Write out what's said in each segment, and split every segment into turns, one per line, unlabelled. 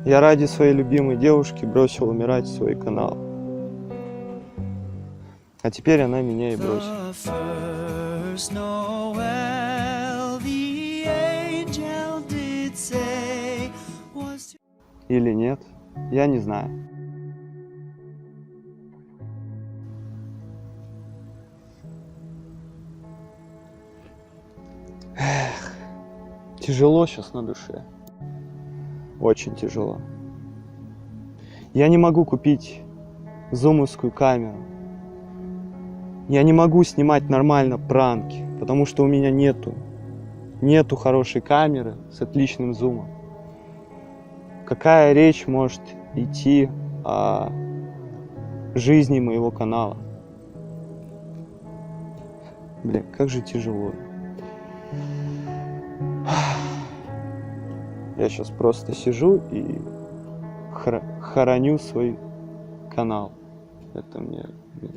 Я ради своей любимой девушки бросил умирать свой канал. А теперь она меня и бросит. Или нет, я не знаю. Эх, тяжело сейчас на душе. Очень тяжело. Я не могу купить зумовскую камеру. Я не могу снимать нормально пранки, потому что у меня нету хорошей камеры с отличным зумом. Какая речь может идти о жизни моего канала? Блин, как же тяжело. Я сейчас просто сижу и хороню свой канал. Это мне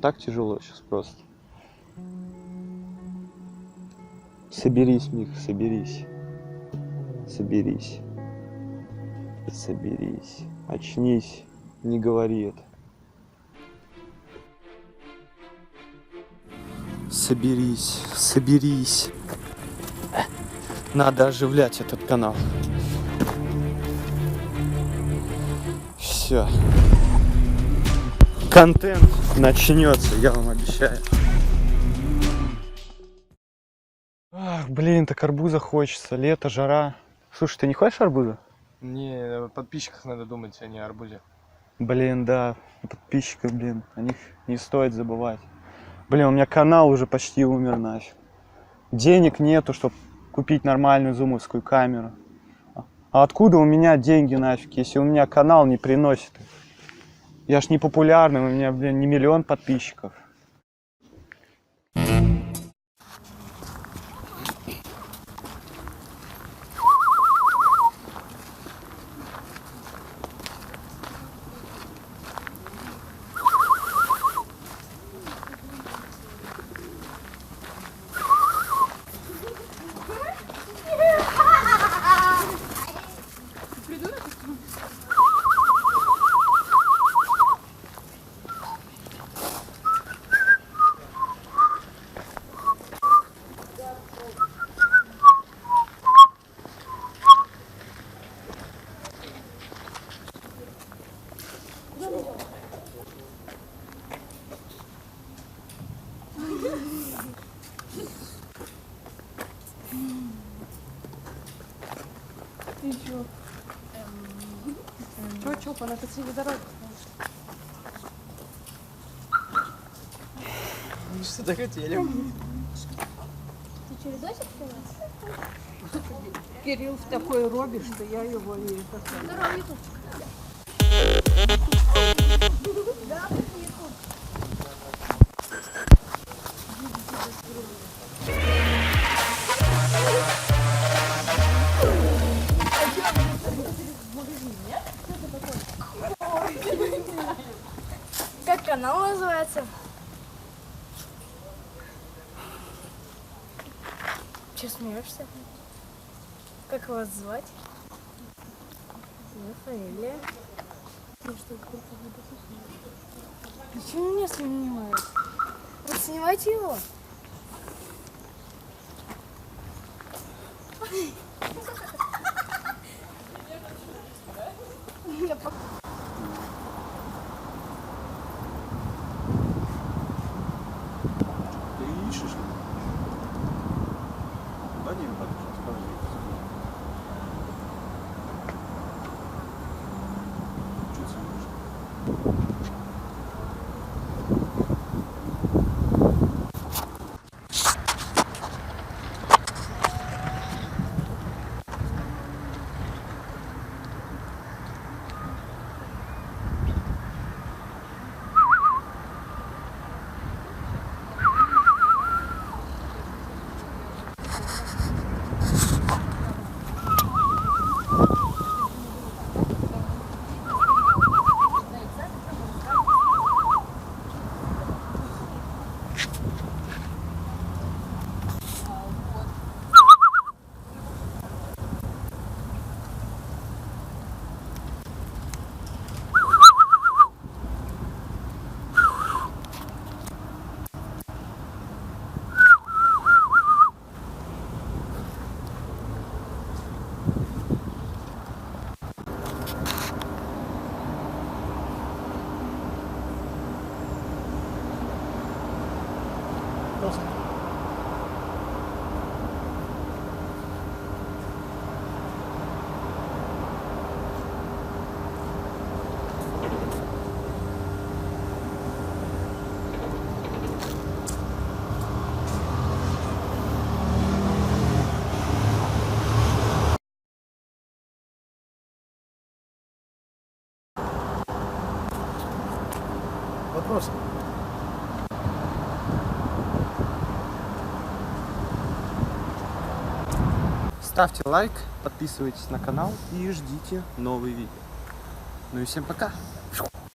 так тяжело сейчас просто. Соберись, Мих, соберись. Соберись. Соберись. Очнись. Не говори это. Соберись. Соберись. Надо оживлять этот канал. Все. Контент начнется, я вам обещаю. Ах, блин, так арбуза хочется. Лето, жара. Слушай, ты не хочешь арбуза?
Не, о подписчиках надо думать, а не о арбузе.
Блин, да, подписчиков, блин, о них не стоит забывать. Блин, у меня канал уже почти умер нафиг. Денег нету, чтобы купить нормальную зумовскую камеру. А откуда у меня деньги нафиг, если у меня канал не приносит? Я ж не популярный, у меня, блин, не 1 000 000 подписчиков.
Чё, по на красивой дороге?
Что-то хотели.
Ты через досик сняла?
Кирилл в такой робе, что я его и
Здорово, Ютуб. Да, Ютуб. Как канал называется? Че смеешься? Как вас звать? Фамилия. Почему меня снимают? Вот снимайте его.
Ты ищешь? Да нет, подожди. Чуть смотришь.
вопросы.
Ставьте лайк, подписывайтесь на канал и ждите новые видео. Ну и всем пока!